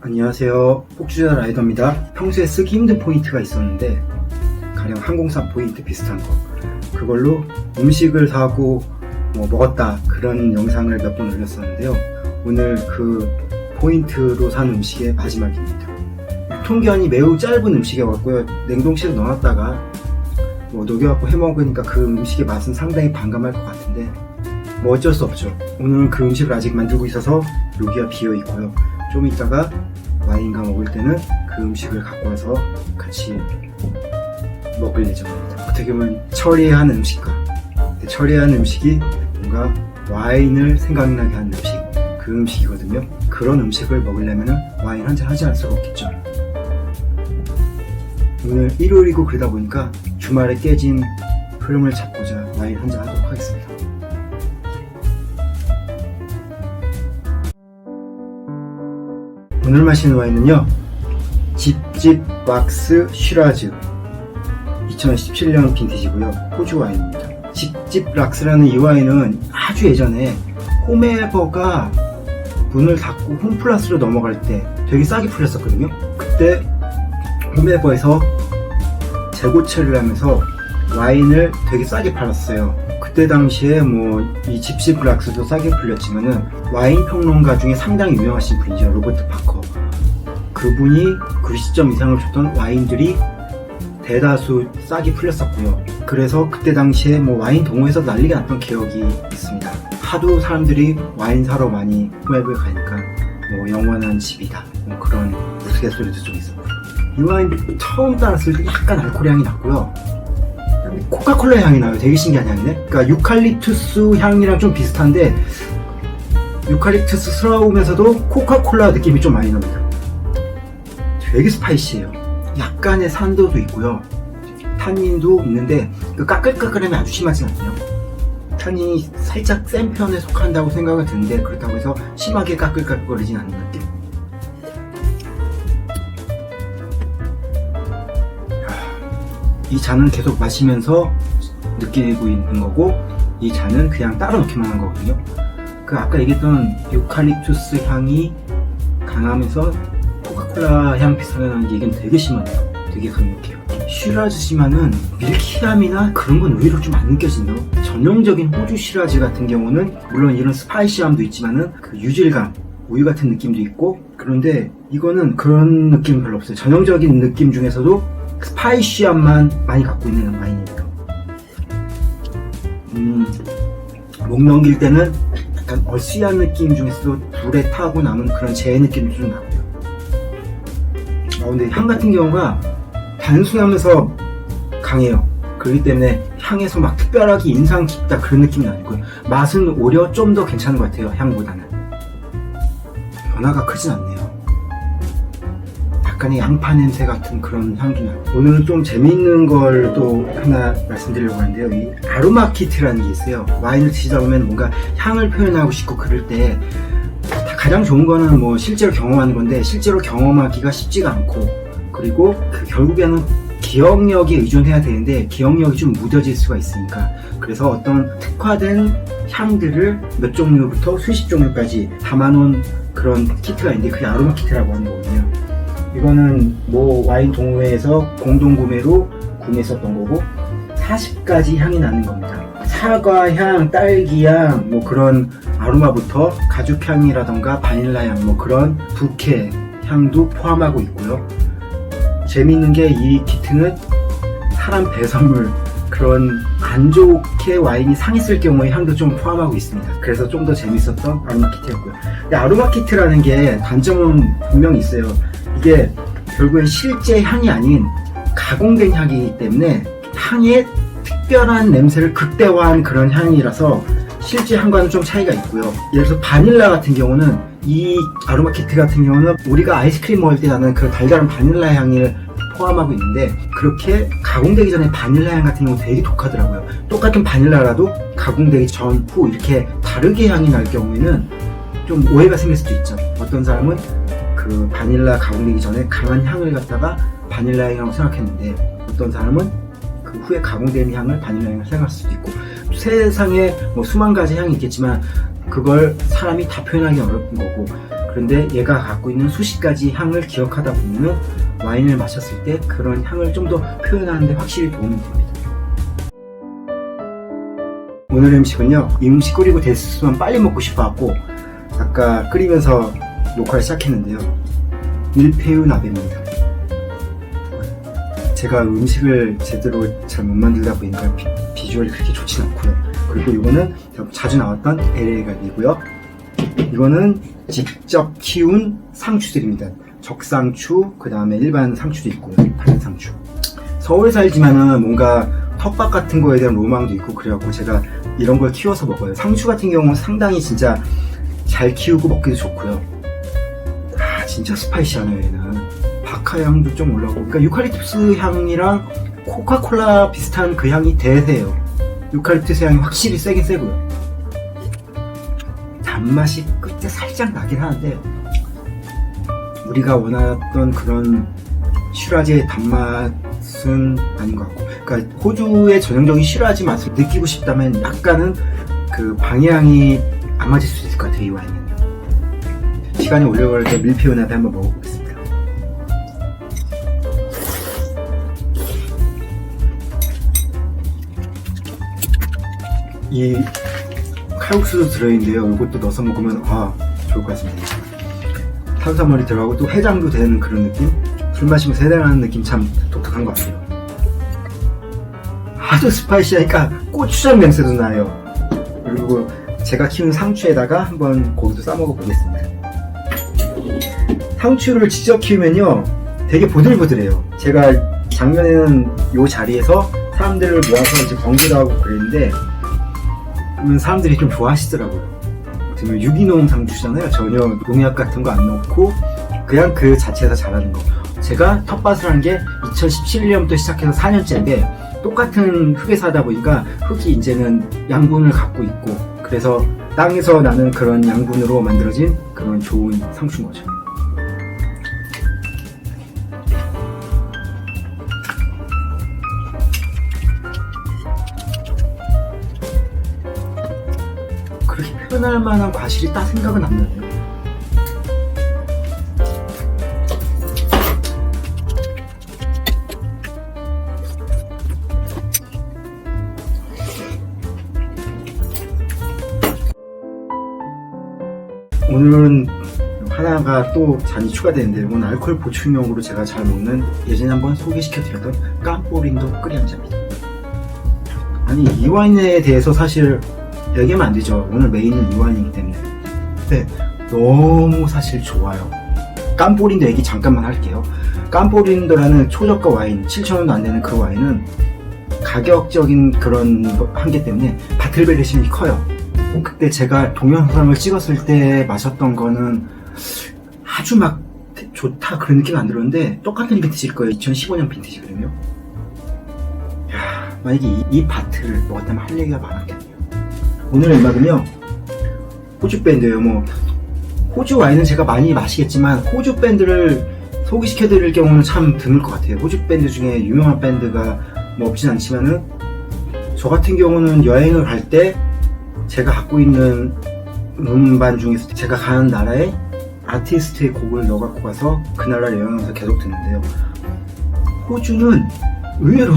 안녕하세요. 폭주자 라이더입니다. 평소에 쓰기 힘든 포인트가 있었는데 가령 항공사 포인트 비슷한 거 그걸로 음식을 사고 먹었다 그런 영상을 몇 번 올렸었는데요. 오늘 그 포인트로 산 음식의 마지막입니다. 유통기한이 매우 짧은 음식이었고요. 냉동실에 넣어놨다가 녹여갖고 해먹으니까 그 음식의 맛은 상당히 반감할 것 같은데 어쩔 수 없죠. 오늘은 그 음식을 아직 만들고 있어서 여기가 비어있고요. 좀 이따가 와인과 먹을 때는 그 음식을 갖고 와서 같이 먹을 예정입니다. 어떻게 보면 처리한 음식과 처리한 음식이 뭔가 와인을 생각나게 하는 음식, 그 음식이거든요. 그런 음식을 먹으려면 와인 한잔 하지 않을 수가 없겠죠. 오늘 일요일이고 그러다 보니까 주말에 깨진 흐름을 잡고자 와인 한잔 하도록 하겠습니다. 오늘 마시는 와인은요, 집집 왁스 쉬라즈 2017년 빈티지고요. 호주 와인입니다. 집집 락스라는 이 와인은 아주 예전에 홈에버가 문을 닫고 홈플러스로 넘어갈 때 되게 싸게 풀렸었거든요. 그때 홈에버에서 재고 처리를 하면서 와인을 되게 싸게 팔았어요. 그때 당시에 이 집집 락스도 싸게 풀렸지만은 와인 평론가 중에 상당히 유명하신 분이죠. 로버트 파커. 그분이 그 시점 이상을 줬던 와인들이 대다수 싸게 풀렸었고요. 그래서 그때 당시에 와인 동호회에서 난리가 났던 기억이 있습니다. 하도 사람들이 와인 사러 많이 홈에버에 가니까 영원한 집이다 그런 우스갯소리도 좀 있었고요. 이 와인 처음 따랐을 때 약간 알코올 향이 났고요. 코카콜라 향이 나요. 되게 신기한 향이네. 그러니까 유칼립투스 향이랑 좀 비슷한데 유칼립투스스러우면서도 코카콜라 느낌이 좀 많이 납니다. 되게 스파이시해요. 약간의 산도도 있고요. 탄닌도 있는데 그 까끌까끌함이 아주 심하진 않네요. 탄닌이 살짝 센 편에 속한다고 생각은 드는데 그렇다고 해서 심하게 까끌까끌거리진 않는 느낌. 이 잔은 계속 마시면서 느끼고 있는 거고 이 잔은 그냥 따로 넣기만 한 거거든요. 그 아까 얘기했던 유칼립투스 향이 강하면서 코카콜라 향 비슷하게 나는 게 이게 되게 심하네요. 되게 강력해요. 쉬라즈지만은 밀키함이나 그런 건 의외로 좀 안 느껴지네요. 전형적인 호주 쉬라즈 같은 경우는 물론 이런 스파이시함도 있지만은 그 유질감, 우유 같은 느낌도 있고 그런데 이거는 그런 느낌 별로 없어요. 전형적인 느낌 중에서도 스파이시함만 많이 갖고 있는 와인입니다. 목 넘길 때는 약간 어시한 느낌 중에서도 불에 타고 남은 그런 재 느낌도 좀 나고요. 근데 향 같은 경우가 단순하면서 강해요. 그렇기 때문에 향에서 막 특별하게 인상 깊다 그런 느낌은 아니고요. 맛은 오히려 좀 더 괜찮은 것 같아요. 향보다는. 변화가 크진 않네요. 약간의 양파 냄새 같은 그런 향도 나요. 오늘은 좀 재미있는 걸 또 하나 말씀드리려고 하는데요. 이 아로마 키트라는 게 있어요. 와인을 드시다 보면 뭔가 향을 표현하고 싶고 그럴 때 가장 좋은 거는 실제로 경험하는 건데 실제로 경험하기가 쉽지가 않고 그리고 결국에는 기억력에 의존해야 되는데 기억력이 좀 무뎌질 수가 있으니까 그래서 어떤 특화된 향들을 몇 종류부터 수십 종류까지 담아놓은 그런 키트가 있는데 그게 아로마 키트라고 하는 거거든요. 이거는 와인 동호회에서 공동구매로 구매했었던 거고 40가지 향이 나는 겁니다. 사과향, 딸기향, 그런 아로마부터 가죽향이라던가 바닐라향, 그런 부케 향도 포함하고 있고요. 재미있는 게 이 키트는 사람 배설물, 그런 안 좋게 와인이 상했을 경우의 향도 좀 포함하고 있습니다. 그래서 좀 더 재밌었던 아로마 키트였고요. 근데 아로마 키트라는 게 단점은 분명히 있어요. 이게 결국엔 실제 향이 아닌 가공된 향이기 때문에 향의 특별한 냄새를 극대화한 그런 향이라서 실제 향과는 좀 차이가 있고요. 예를 들어서 바닐라 같은 경우는 이 아로마 키트 같은 경우는 우리가 아이스크림 먹을 때 나는 그 달달한 바닐라 향을 포함하고 있는데 그렇게 가공되기 전에 바닐라 향 같은 경우 되게 독하더라고요. 똑같은 바닐라라도 가공되기 전, 후 이렇게 다르게 향이 날 경우에는 좀 오해가 생길 수도 있죠. 어떤 사람은 그 바닐라 가공되기 전에 강한 향을 갖다가 바닐라 향이라고 생각했는데 어떤 사람은 그 후에 가공된 향을 바닐라 향을 생각할 수도 있고 세상에 수만 가지 향이 있겠지만 그걸 사람이 다 표현하기 어려운 거고 그런데 얘가 갖고 있는 수십 가지 향을 기억하다 보면 와인을 마셨을 때 그런 향을 좀 더 표현하는 데 확실히 도움이 됩니다. 오늘의 음식은요, 이 음식 끓이고 됐으면 빨리 먹고 싶어갖고 아까 끓이면서 녹화를 시작했는데요, 밀푀유 나베입니다. 제가 음식을 제대로 잘 못 만들다 보니까 비주얼이 그렇게 좋진 않고요. 그리고 이거는 자주 나왔던 LA 갈비고요. 이거는 직접 키운 상추들입니다. 적상추, 그 다음에 일반 상추도 있고요. 다른 상추. 서울에 살지만은 뭔가 텃밭 같은 거에 대한 로망도 있고 그래갖고 제가 이런 걸 키워서 먹어요. 상추 같은 경우는 상당히 진짜 잘 키우고 먹기도 좋고요. 진짜 스파이시하네요. 얘는 바카 향도 좀 올라오고, 그러니까 유칼립투스 향이랑 코카콜라 비슷한 그 향이 대세예요. 유칼립투스 향이 확실히 세긴 세고요. 단맛이 끝에 살짝 나긴 하는데 우리가 원하던 그런 슈라제의 단맛은 아닌 것 같고, 그러니까 호주의 전형적인 슈라제 맛을 느끼고 싶다면 약간은 그 방향이 안 맞을 수 있을 것 같아요. 이 와인은요. 시간이 올려갈 때 밀푀유 나베 한번 먹어보겠습니다. 이 칼국수도 들어있는데요. 이것도 넣어서 먹으면 좋을 것 같습니다. 탄수화물이 들어가고 또 해장도 되는 그런 느낌? 술 마시면서 해장하는 느낌 참 독특한 것 같아요. 아주 스파이시하니까 고추장 냄새도 나요. 그리고 제가 키운 상추에다가 한번 고기도 싸먹어 보겠습니다. 상추를 직접 키우면요 되게 보들보들해요. 제가 작년에는 이 자리에서 사람들을 모아서 이제 번기도 하고 그랬는데 사람들이 좀 좋아하시더라고요. 유기농 상추잖아요. 전혀 농약 같은 거 안 넣고 그냥 그 자체에서 자라는 거. 제가 텃밭을 한 게 2017년부터 시작해서 4년째인데 똑같은 흙에서 하다 보니까 흙이 이제는 양분을 갖고 있고, 그래서 땅에서 나는 그런 양분으로 만들어진 그런 좋은 상추인 거죠. 그렇게 표현할 만한 과실이 딱 생각은 안 나네요. 오늘은 하나가 또 잔이 추가되는데, 이건 알코올 보충용으로 제가 잘 먹는, 예전에 한번 소개시켜드렸던 깜뽀린도 끓이한자입니다. 아니, 이 와인에 대해서 사실 얘기하면 안 되죠. 오늘 메인은 이 와인이기 때문에. 근데 너무 사실 좋아요. 깜뽀린도 얘기 잠깐만 할게요. 깜뽀린도라는 초저가 와인, 7,000원도 안 되는 그 와인은 가격적인 그런 한계 때문에 바틀베르심이 커요. 그때 제가 동영상을 찍었을 때 마셨던 거는 아주 막 좋다 그런 느낌이 안 들었는데 똑같은 빈티지일 거예요. 2015년 빈티지거든요. 만약에 이 바트를 먹었다면 할 얘기가 많았겠네요. 오늘의 음악은요, 호주 밴드예요. 호주 와인은 제가 많이 마시겠지만 호주 밴드를 소개시켜드릴 경우는 참 드물 것 같아요. 호주 밴드 중에 유명한 밴드가 없진 않지만은, 저 같은 경우는 여행을 갈 때 제가 갖고 있는 음반 중에서 제가 가는 나라의 아티스트의 곡을 넣어 갖고 가서 그 나라 여행하면서 계속 듣는데요, 호주는 의외로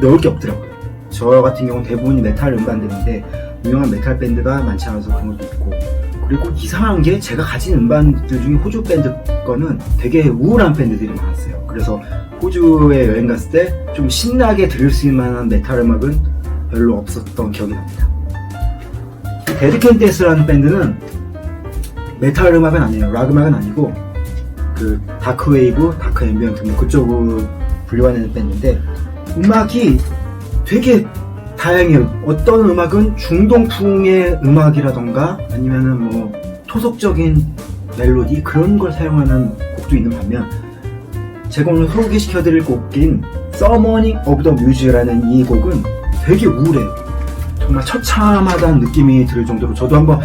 넣을 게 없더라고요. 저 같은 경우는 대부분이 메탈 음반들인데 유명한 메탈 밴드가 많지 않아서 그런 것도 있고, 그리고 이상한 게 제가 가진 음반들 중에 호주 밴드 거는 되게 우울한 밴드들이 많았어요. 그래서 호주에 여행 갔을 때 좀 신나게 들을 수 있는 만한 메탈 음악은 별로 없었던 기억이 납니다. 데드캔디스라는 밴드는 메탈 음악은 아니에요. 락 음악은 아니고 그 다크웨이브, 다크 앰비언트 그쪽으로 분류하는 밴드인데, 음악이 되게 다양해요. 어떤 음악은 중동풍의 음악이라던가 아니면은 토속적인 멜로디 그런 걸 사용하는 곡도 있는 반면, 제가 오늘 소개시켜드릴 곡인 Summoning of the Muse라는 이 곡은 되게 우울해요. 정말 처참하다는 느낌이 들 정도로, 저도 한번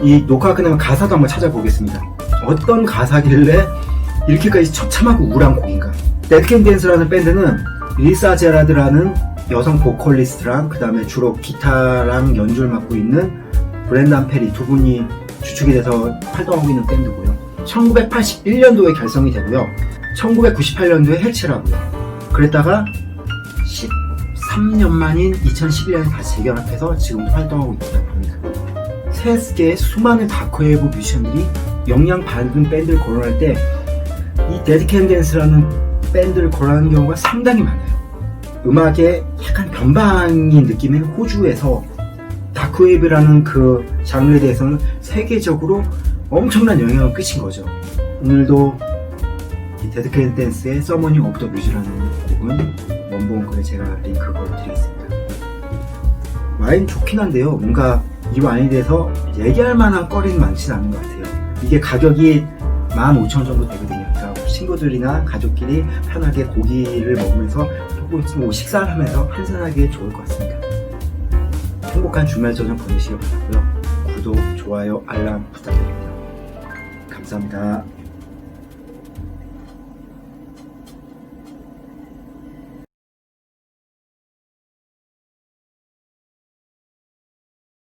이 녹화가 끝나면 가사도 한번 찾아보겠습니다. 어떤 가사길래 이렇게까지 처참하고 우울한 곡인가. 데드캔디스라는 밴드는 리사 제라드라는 여성 보컬리스트랑 그 다음에 주로 기타랑 연주를 맡고 있는 브렌단 페리 두 분이 주축이 돼서 활동하고 있는 밴드고요. 1981년도에 결성이 되고요. 1998년도에 해체를 하고요. 그랬다가 13년 만인 2011년에 다시 재결합해서 지금도 활동하고 있다고 합니다. 세계의 수많은 다크웨이브 뮤지션들이 영향받은 밴드를 거론할 때 이 데드 캔 댄스라는 밴드를 거론하는 경우가 상당히 많아요. 음악의 약간 변방인 느낌의 호주에서 다크웨이브라는 그 장르에 대해서는 세계적으로 엄청난 영향을 끼친 거죠. 오늘도 이 데드 캔 댄스의 서머닝 오브 더 뮤즈라는 곡은 원본글에 제가 링크 걸어드리겠습니다. 와인 좋긴 한데요. 뭔가 이 와인에 대해서 얘기할 만한 거리는 많지는 않은 것 같아요. 이게 가격이 15,000원 정도 되거든요. 그러니까 친구들이나 가족끼리 편하게 고기를 먹으면서 뭐 식사를 하면서 한잔하기에 좋을 것 같습니다. 행복한 주말 저녁 보내시길 바라고요. 구독, 좋아요, 알람 부탁드립니다. 감사합니다.